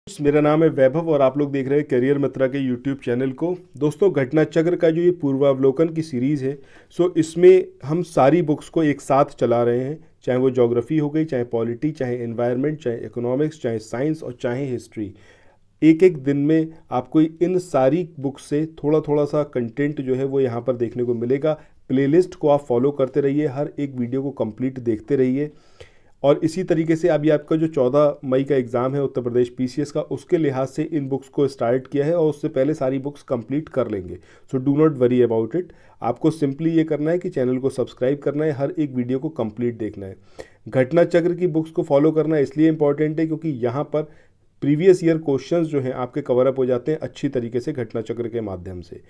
मेरा नाम है वैभव और आप लोग देख रहे हैं करियर मित्रा के यूट्यूब चैनल को। दोस्तों, घटना चक्र का जो ये पूर्वावलोकन की सीरीज़ है, इसमें हम सारी बुक्स को एक साथ चला रहे हैं, चाहे वो ज्योग्राफी हो गई, चाहे पॉलिटी, चाहे एनवायरनमेंट, चाहे इकोनॉमिक्स, चाहे साइंस और चाहे हिस्ट्री। एक एक दिन में आपको इन सारी बुक से थोड़ा थोड़ा सा कंटेंट जो है वो यहाँ पर देखने को मिलेगा। प्लेलिस्ट को आप फॉलो करते रहिए, हर एक वीडियो को कंप्लीट देखते रहिए। और इसी तरीके से अभी आपका जो 14 मई का एग्ज़ाम है उत्तर प्रदेश पीसीएस का, उसके लिहाज से इन बुक्स को स्टार्ट किया है और उससे पहले सारी बुक्स कंप्लीट कर लेंगे। So do not worry about it. आपको सिंपली ये करना है कि चैनल को सब्सक्राइब करना है, हर एक वीडियो को कंप्लीट देखना है। घटना चक्र की बुक्स को फॉलो करना इसलिए इंपॉर्टेंट है क्योंकि यहाँ पर प्रीवियस ईयर क्वेश्चंस जो हैं आपके कवर अप हो जाते हैं अच्छी तरीके से घटना चक्र के माध्यम से।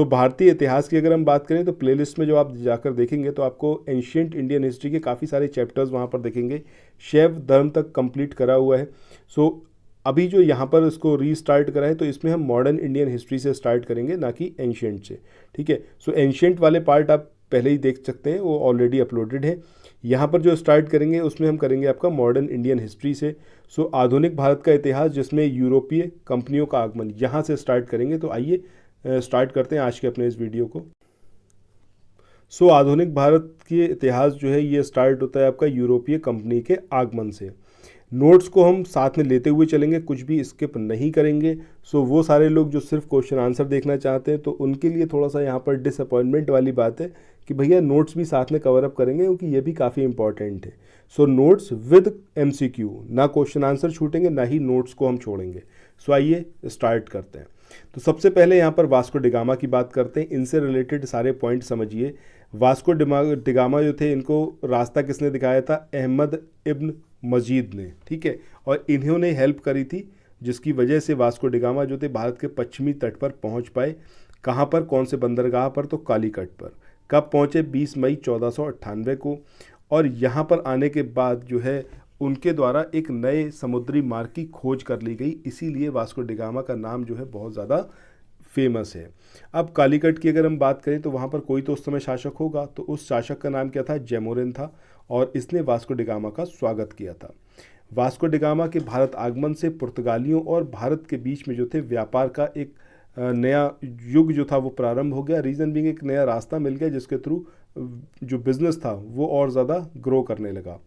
भारतीय इतिहास की अगर हम बात करें तो प्लेलिस्ट में जो आप जाकर देखेंगे तो आपको एंशियंट इंडियन हिस्ट्री के काफ़ी सारे चैप्टर्स वहाँ पर देखेंगे। शैव धर्म तक कंप्लीट करा हुआ है। अभी जो यहाँ पर इसको रीस्टार्ट करा है तो इसमें हम मॉडर्न इंडियन हिस्ट्री से स्टार्ट करेंगे, ना कि एंशियंट से। ठीक है। एंशियंट वाले पार्ट आप पहले ही देख सकते हैं, वो ऑलरेडी अपलोडेड है। यहाँ पर जो स्टार्ट करेंगे उसमें हम करेंगे आपका मॉडर्न इंडियन हिस्ट्री से। आधुनिक भारत का इतिहास, जिसमें यूरोपीय कंपनियों का आगमन, यहाँ से स्टार्ट करेंगे। तो आइए स्टार्ट करते हैं आज के अपने इस वीडियो को। आधुनिक भारत के इतिहास जो है ये स्टार्ट होता है आपका यूरोपीय कंपनी के आगमन से। नोट्स को हम साथ में लेते हुए चलेंगे, कुछ भी स्किप नहीं करेंगे। वो सारे लोग जो सिर्फ क्वेश्चन आंसर देखना चाहते हैं तो उनके लिए थोड़ा सा यहाँ पर डिसअपॉइंटमेंट वाली बात है कि भैया नोट्स भी साथ में कवर अप करेंगे, क्योंकि ये भी काफ़ी इंपॉर्टेंट है। नोट्स विद एमसीक्यू, ना क्वेश्चन आंसर छूटेंगे ना ही नोट्स को हम छोड़ेंगे। आइए स्टार्ट करते हैं। सबसे पहले यहाँ पर वास्को डिगामा की बात करते हैं। इनसे रिलेटेड सारे पॉइंट समझिए। वास्को डिगामा जो थे, इनको रास्ता किसने दिखाया था? अहमद इब्न मजीद ने। ठीक है। और इन्होंने हेल्प करी थी, जिसकी वजह से वास्को डिगामा जो थे भारत के पश्चिमी तट पर पहुंच पाए। कहाँ पर? कौन से बंदरगाह पर? तो कालीकट पर। कब पहुंचे? 20 मई 1498 को। और यहाँ पर आने के बाद जो है उनके द्वारा एक नए समुद्री मार्ग की खोज कर ली गई, इसीलिए वास्को डिगामा का नाम जो है बहुत ज़्यादा फेमस है। अब कालीकट की अगर हम बात करें तो वहाँ पर कोई तो उस समय शासक होगा, तो उस शासक का नाम क्या था? जैमोरिन था, और इसने वास्को डिगामा का स्वागत किया था। वास्को डिगामा के भारत आगमन से पुर्तगालियों और भारत के बीच में जो थे व्यापार का एक नया युग जो था वो प्रारंभ हो गया। रीज़न बीइंग एक नया रास्ता मिल गया, जिसके थ्रू जो बिज़नेस था वो और ज़्यादा ग्रो करने लगा।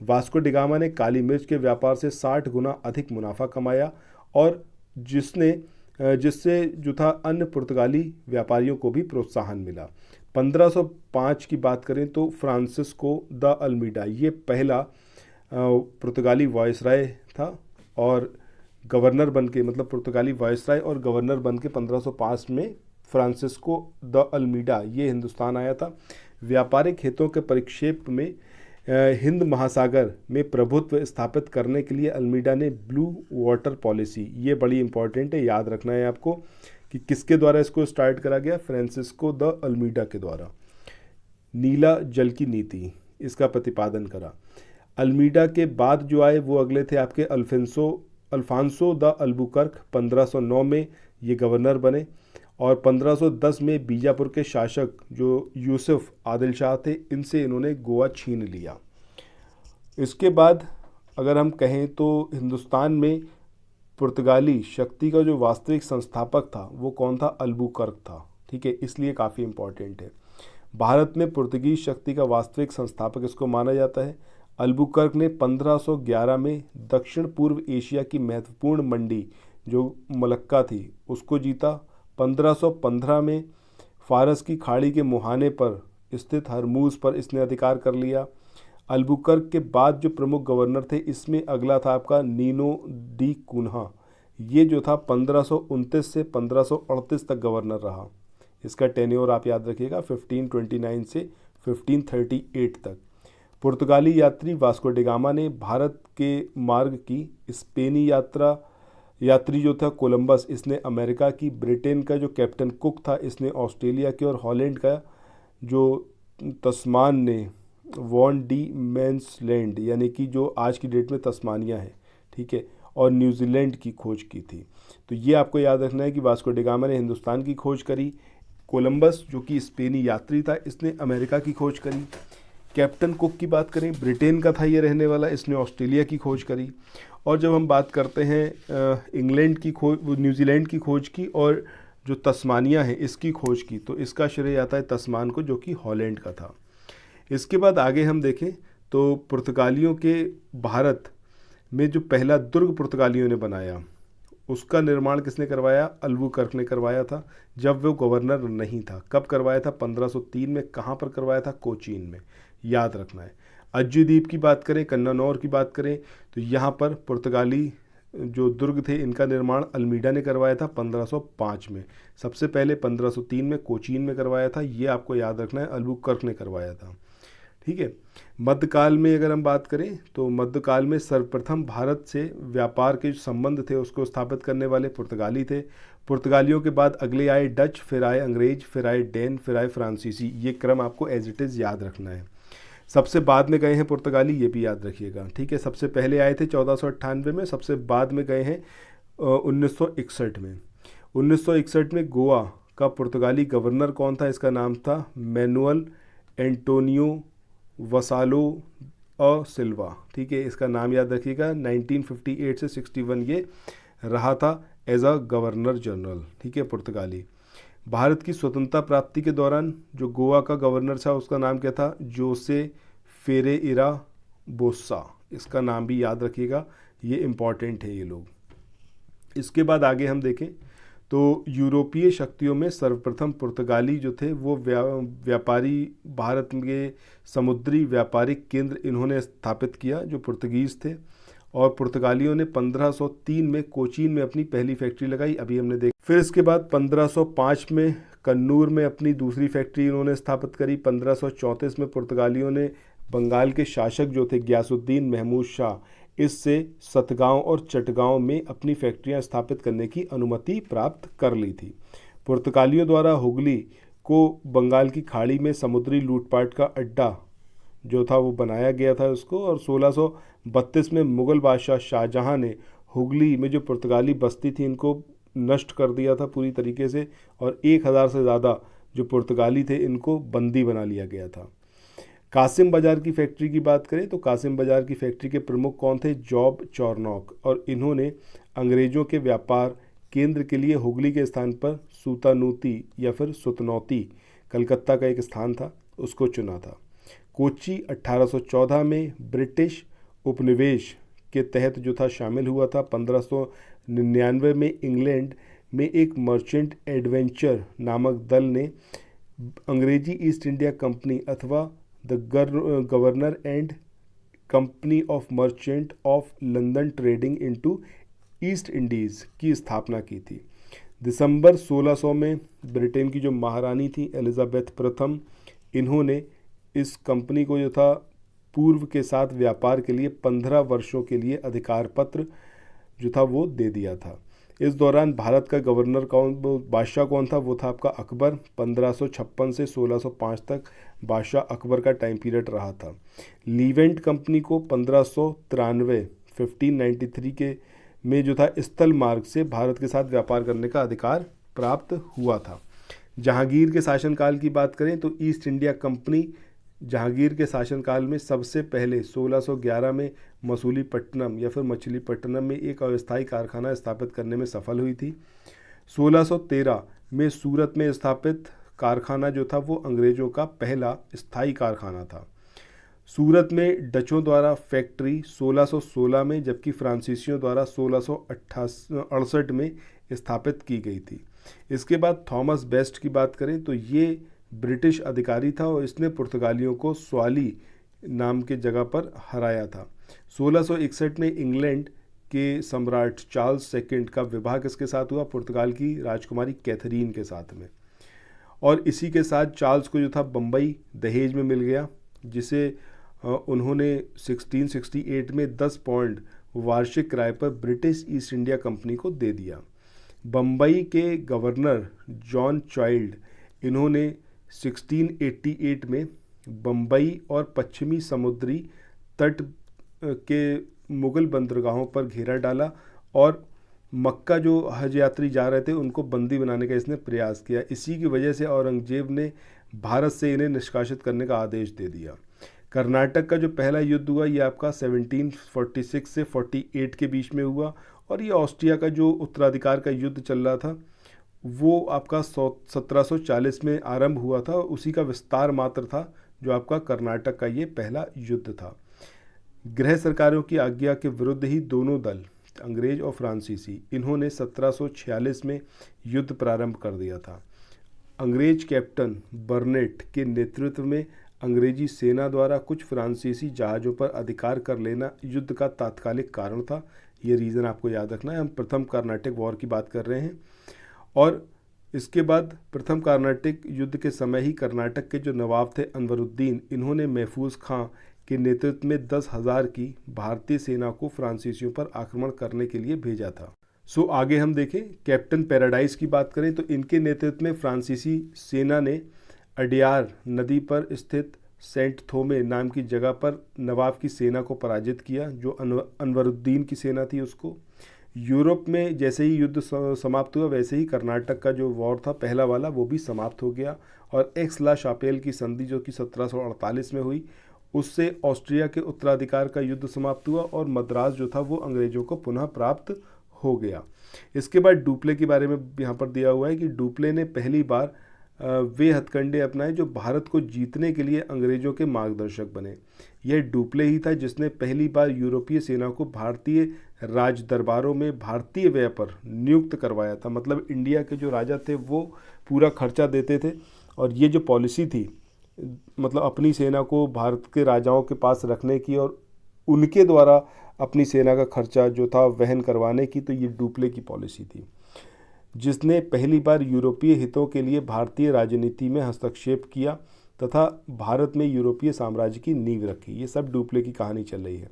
वास्को डिगामा ने काली मिर्च के व्यापार से 60 गुना अधिक मुनाफा कमाया, और जिससे जो था अन्य पुर्तगाली व्यापारियों को भी प्रोत्साहन मिला। 1505 की बात करें तो फ्रांसिस्को द अल्मीडा, ये पहला पुर्तगाली वायसराय था, और गवर्नर बन के, मतलब पुर्तगाली वायसराय और गवर्नर बन के 1505 में फ्रांसिस्को द अल्मीडा ये हिंदुस्तान आया था। व्यापारिक हितों के परिक्षेप में हिंद महासागर में प्रभुत्व स्थापित करने के लिए अल्मीडा ने ब्लू वाटर पॉलिसी, ये बड़ी इंपॉर्टेंट है, याद रखना है आपको कि किसके द्वारा इसको स्टार्ट करा गया? फ्रांसिस्को द अल्मीडा के द्वारा। नीला जल की नीति, इसका प्रतिपादन करा। अल्मीडा के बाद जो आए वो अगले थे आपके अल्फांसो द अल्बुकर्क। 1509 में ये गवर्नर बने, और 1510 में बीजापुर के शासक जो यूसुफ आदिल शाह थे, इनसे इन्होंने गोवा छीन लिया। इसके बाद अगर हम कहें तो हिंदुस्तान में पुर्तगाली शक्ति का जो वास्तविक संस्थापक था वो कौन था? अल्बुकर्क था। ठीक है, इसलिए काफ़ी इंपॉर्टेंट है। भारत में पुर्तगीज शक्ति का वास्तविक संस्थापक इसको माना जाता है। अल्बुकर्क ने 1511 में दक्षिण पूर्व एशिया की महत्वपूर्ण मंडी जो मलक्का थी उसको जीता। 1515 में फारस की खाड़ी के मुहाने पर स्थित हरमूज पर इसने अधिकार कर लिया। अल्बुकर्क के बाद जो प्रमुख गवर्नर थे, इसमें अगला था आपका नीनो डी कुन्हा। ये जो था 1529 से 1538 तक गवर्नर रहा। इसका टेन्योर आप याद रखिएगा, 1529 से 1538 तक। पुर्तगाली यात्री वास्को डिगामा ने भारत के मार्ग की। स्पेनी यात्री जो था कोलंबस, इसने अमेरिका की। ब्रिटेन का जो कैप्टन कुक था, इसने ऑस्ट्रेलिया के। और हॉलैंड का जो तस्मान ने वॉन डी मैंसलैंड, यानी कि जो आज की डेट में तस्मानिया है, ठीक है, और न्यूजीलैंड की खोज की थी। तो ये आपको याद रखना है कि वास्को डिगामा ने हिंदुस्तान की खोज करी। कोलंबस जो कि स्पेनी यात्री था, इसने अमेरिका की खोज करी। कैप्टन कुक की बात करें, ब्रिटेन का था ये रहने वाला, इसने ऑस्ट्रेलिया की खोज करी। और जब हम बात करते हैं इंग्लैंड की खोज, न्यूजीलैंड की खोज की और जो तस्मानिया है इसकी खोज की, तो इसका श्रेय आता है तस्मान को, जो कि हॉलैंड का था। इसके बाद आगे हम देखें तो पुर्तगालियों के भारत में जो पहला दुर्ग पुर्तगालियों ने बनाया, उसका निर्माण किसने करवाया? अल्बुकर्क ने करवाया था, जब वो गवर्नर नहीं था। कब करवाया था? 1503 में। कहाँ पर करवाया था? कोचीन में, याद रखना है। अज्जू द्वीप की बात करें, कन्नानौर की बात करें, तो यहाँ पर पुर्तगाली जो दुर्ग थे इनका निर्माण अल्मीडा ने करवाया था 1505 में। सबसे पहले 1503 में कोचीन में करवाया था, ये आपको याद रखना है, अल्बुकर्क ने करवाया था। ठीक है। मध्यकाल में अगर हम बात करें तो मध्यकाल में सर्वप्रथम भारत से व्यापार के जो संबंध थे उसको स्थापित करने वाले पुर्तगाली थे। पुर्तगालियों के बाद अगले आए डच, फिर आए अंग्रेज, फिर आए डैन, फिर आए फ्रांसीसी। ये क्रम आपको एज इट इज़ याद रखना है। सबसे बाद में गए हैं पुर्तगाली, ये भी याद रखिएगा। ठीक है। सबसे पहले आए थे 1498 में, सबसे बाद में गए हैं 1961 में। 1961 में गोवा का पुर्तगाली गवर्नर कौन था? इसका नाम था मैनुअल एंटोनियो वसालो और सिल्वा। ठीक है, इसका नाम याद रखिएगा। 1958 से 61 ये रहा था एज अ गवर्नर जनरल। ठीक है, पुर्तगाली। भारत की स्वतंत्रता प्राप्ति के दौरान जो गोवा का गवर्नर था उसका नाम क्या था? जोसे फेरेइरा बोस्सा। इसका नाम भी याद रखिएगा, ये इम्पॉर्टेंट है ये लोग। इसके बाद आगे हम देखें तो यूरोपीय शक्तियों में सर्वप्रथम पुर्तगाली जो थे वो व्यापारी भारत के समुद्री व्यापारिक केंद्र इन्होंने स्थापित किया, जो पुर्तगीज़ थे। और पुर्तगालियों ने 1503 में कोचीन में अपनी पहली फैक्ट्री लगाई, अभी हमने देखा। फिर इसके बाद 1505 में कन्नूर में अपनी दूसरी फैक्ट्री इन्होंने स्थापित करी। 1534 में पुर्तगालियों ने बंगाल के शासक जो थे ग्यासुद्दीन महमूद शाह, इससे सतगांव और चटगांव में अपनी फैक्ट्रियां स्थापित करने की अनुमति प्राप्त कर ली थी। पुर्तगालियों द्वारा हुगली को बंगाल की खाड़ी में समुद्री लूटपाट का अड्डा जो था वो बनाया गया था उसको। और 1632 में मुग़ल बादशाह शाहजहां ने हुगली में जो पुर्तगाली बस्ती थी इनको नष्ट कर दिया था पूरी तरीके से, और 1000 से ज़्यादा जो पुर्तगाली थे इनको बंदी बना लिया गया था। कासिम बाजार की फैक्ट्री की बात करें तो कासिम बाजार की फैक्ट्री के प्रमुख कौन थे? जॉब चॉर्नॉक। और इन्होंने अंग्रेज़ों के व्यापार केंद्र के लिए हुगली के स्थान पर सूतानूती या फिर सुतनौती, कलकत्ता का एक स्थान था, उसको चुना था। कोच्चि 1814 में ब्रिटिश उपनिवेश के तहत जो था शामिल हुआ था। 1599 में इंग्लैंड में एक मर्चेंट एडवेंचर नामक दल ने अंग्रेजी ईस्ट इंडिया कंपनी अथवा the governor and company of merchant of London trading into east Indies की स्थापना की थी। दिसंबर 1600 में ब्रिटेन की जो महारानी थी एलिजाबेथ प्रथम, इन्होंने इस कंपनी को जो था पूर्व के साथ व्यापार के लिए 15 वर्षों के लिए अधिकार पत्र जो था वो दे दिया था। इस दौरान भारत का गवर्नर कौन, बादशाह कौन था? वो था आपका अकबर। 1556 से 1605 तक बादशाह अकबर का टाइम पीरियड रहा था। लीवेंट कंपनी को 1593 के में जो था स्थल मार्ग से भारत के साथ व्यापार करने का अधिकार प्राप्त हुआ था। जहांगीर के शासनकाल की बात करें तो ईस्ट इंडिया कंपनी जहांगीर के शासनकाल में सबसे पहले 1611 में मसूलीपट्टनम या फिर मछलीपट्टनम में एक अस्थायी कारखाना स्थापित करने में सफल हुई थी। 1613 में सूरत में स्थापित कारखाना जो था वो अंग्रेज़ों का पहला स्थायी कारखाना था। सूरत में डचों द्वारा फैक्ट्री 1616 में, जबकि फ्रांसीसियों द्वारा 1668 में स्थापित की गई थी। इसके बाद थॉमस बेस्ट की बात करें तो ये ब्रिटिश अधिकारी था और इसने पुर्तगालियों को स्वाली नाम के जगह पर हराया था। 1661 में इंग्लैंड के सम्राट चार्ल्स सेकंड का विवाह किसके साथ हुआ? पुर्तगाल की राजकुमारी कैथरीन के साथ में। और इसी के साथ चार्ल्स को जो था बम्बई दहेज में मिल गया, जिसे उन्होंने 1668 में 10 पौंड वार्षिक किराए पर ब्रिटिश ईस्ट इंडिया कंपनी को दे दिया। बम्बई के गवर्नर जॉन चाइल्ड, इन्होंने 1688 में बम्बई और पश्चिमी समुद्री तट के मुग़ल बंदरगाहों पर घेरा डाला और मक्का जो हज यात्री जा रहे थे उनको बंदी बनाने का इसने प्रयास किया। इसी की वजह से औरंगजेब ने भारत से इन्हें निष्कासित करने का आदेश दे दिया। कर्नाटक का जो पहला युद्ध हुआ ये आपका 1746 से 48 के बीच में हुआ, और ये ऑस्ट्रिया का जो उत्तराधिकार का युद्ध चल रहा था वो आपका 1740 में आरंभ हुआ था, उसी का विस्तार मात्र था जो आपका कर्नाटक का ये पहला युद्ध था। गृह सरकारों की आज्ञा के विरुद्ध ही दोनों दल, अंग्रेज और फ्रांसीसी, इन्होंने 1746 में युद्ध प्रारंभ कर दिया था। अंग्रेज कैप्टन बर्नेट के नेतृत्व में अंग्रेजी सेना द्वारा कुछ फ्रांसीसी जहाज़ों पर अधिकार कर लेना युद्ध का तात्कालिक कारण था। ये रीज़न आपको याद रखना है। हम प्रथम कर्नाटक वॉर की बात कर रहे हैं, और इसके बाद प्रथम कर्नाटक युद्ध के समय ही कर्नाटक के जो नवाब थे अनवरुद्दीन, इन्होंने महफूज खां के नेतृत्व में 10,000 की भारतीय सेना को फ्रांसीसियों पर आक्रमण करने के लिए भेजा था। सो आगे हम देखें, कैप्टन पैराडाइज की बात करें तो इनके नेतृत्व में फ्रांसीसी सेना ने अडियार नदी पर स्थित सेंट थोमे नाम की जगह पर नवाब की सेना को पराजित किया, जो अनवरुद्दीन की सेना थी उसको। यूरोप में जैसे ही युद्ध समाप्त हुआ वैसे ही कर्नाटक का जो वॉर था पहला वाला वो भी समाप्त हो गया, और एक्स ला शापेल की संधि जो कि 1748 में हुई, उससे ऑस्ट्रिया के उत्तराधिकार का युद्ध समाप्त हुआ और मद्रास जो था वो अंग्रेजों को पुनः प्राप्त हो गया। इसके बाद डुप्ले के बारे में यहाँ पर दिया हुआ है कि डुप्ले ने पहली बार वे हथकंडे अपनाए जो भारत को जीतने के लिए अंग्रेजों के मार्गदर्शक बने। यह डुप्ले ही था जिसने पहली बार यूरोपीय सेना को भारतीय राज दरबारों में भारतीय व्यय पर नियुक्त करवाया था। मतलब इंडिया के जो राजा थे वो पूरा खर्चा देते थे, और ये जो पॉलिसी थी मतलब अपनी सेना को भारत के राजाओं के पास रखने की और उनके द्वारा अपनी सेना का खर्चा जो था वहन करवाने की, तो ये डुप्ले की पॉलिसी थी जिसने पहली बार यूरोपीय हितों के लिए भारतीय राजनीति में हस्तक्षेप किया तथा भारत में यूरोपीय साम्राज्य की नींव रखी। ये सब डुप्ले की कहानी चल रही है।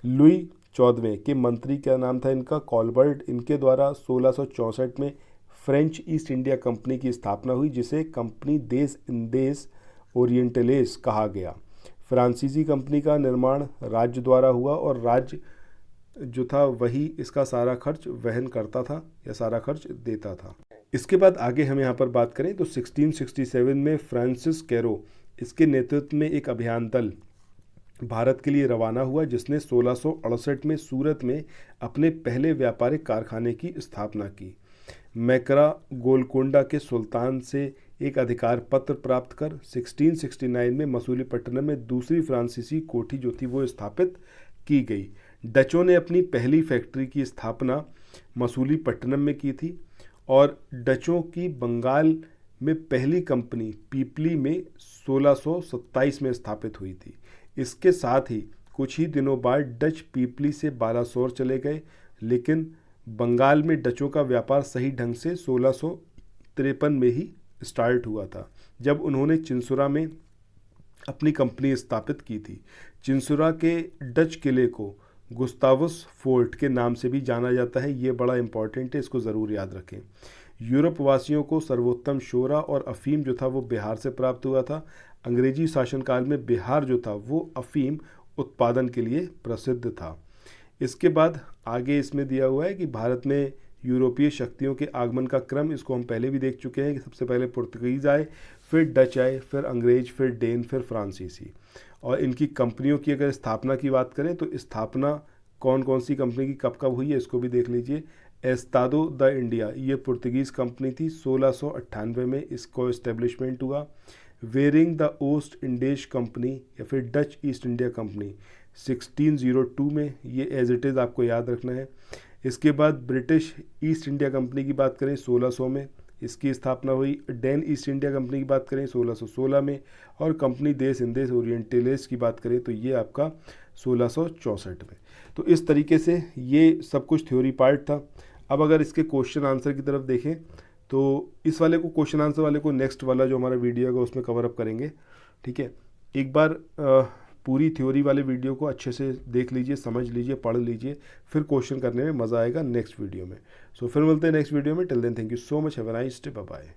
लुई 14वें के मंत्री का नाम था इनका कॉलबर्ट, इनके द्वारा 1664 में फ्रेंच ईस्ट इंडिया कंपनी की स्थापना हुई, जिसे कंपनी देस इंदेस ओरिएंटलेस कहा गया। फ्रांसीसी कंपनी का निर्माण राज्य द्वारा हुआ और राज्य जो था वही इसका सारा खर्च वहन करता था या सारा खर्च देता था। इसके बाद आगे हम यहाँ पर बात करें तो 1667 में फ्रांसिस कैरो, इसके नेतृत्व में एक अभियान दल भारत के लिए रवाना हुआ, जिसने 1668 में सूरत में अपने पहले व्यापारिक कारखाने की स्थापना की। मैकरा गोलकोंडा के सुल्तान से एक अधिकार पत्र प्राप्त कर 1669 में मसूलीपट्टनम में दूसरी फ्रांसीसी कोठी जो थी वो स्थापित की गई। डचों ने अपनी पहली फैक्ट्री की स्थापना मसूलीपट्टनम में की थी, और डचों की बंगाल में पहली कंपनी पीपली में 1627 में स्थापित हुई थी। इसके साथ ही कुछ ही दिनों बाद डच पीपली से बालासोर चले गए, लेकिन बंगाल में डचों का व्यापार सही ढंग से 1653 में ही स्टार्ट हुआ था, जब उन्होंने चिंसुरा में अपनी कंपनी स्थापित की थी। चिंसुरा के डच किले को गुस्तावस फोर्ट के नाम से भी जाना जाता है। ये बड़ा इंपॉर्टेंट है, इसको ज़रूर याद रखें। यूरोप वासियों को सर्वोत्तम शोरा और अफीम जो था वो बिहार से प्राप्त हुआ था। अंग्रेजी शासनकाल में बिहार जो था वो अफीम उत्पादन के लिए प्रसिद्ध था। इसके बाद आगे इसमें दिया हुआ है कि भारत में यूरोपीय शक्तियों के आगमन का क्रम, इसको हम पहले भी देख चुके हैं कि सबसे पहले पुर्तगीज़ आए, फिर डच आए, फिर अंग्रेज, फिर डेन, फिर फ्रांसीसी। और इनकी कंपनियों की अगर स्थापना की बात करें तो स्थापना कौन कौन सी कंपनी की कब कब हुई है इसको भी देख लीजिए। एस्तादो द इंडिया, ये पुर्तगीज़ कंपनी थी, 1698 में इसको इस्टेब्लिशमेंट हुआ। वेरिंग द ओस्ट इंडेश कंपनी या फिर डच ईस्ट इंडिया कंपनी 1602 में, ये एज इट इज़ आपको याद रखना है। इसके बाद ब्रिटिश ईस्ट इंडिया कंपनी की बात करें 1600 में इसकी स्थापना हुई। डेन ईस्ट इंडिया कंपनी की बात करें 1616 में, और कंपनी देस इंदेस ओरिएंटलेस की बात करें तो ये आपका 1664 में। तो इस तरीके से ये सब कुछ थ्योरी पार्ट था। अब अगर इसके क्वेश्चन आंसर की तरफ देखें तो इस वाले को, क्वेश्चन आंसर वाले को नेक्स्ट वाला जो हमारा वीडियो होगा उसमें कवर अप करेंगे। ठीक है, एक बार पूरी थ्योरी वाले वीडियो को अच्छे से देख लीजिए, समझ लीजिए, पढ़ लीजिए, फिर क्वेश्चन करने में मज़ा आएगा नेक्स्ट वीडियो में। सो फिर मिलते हैं नेक्स्ट वीडियो में। Till then thank you so much, have a nice day, bye bye.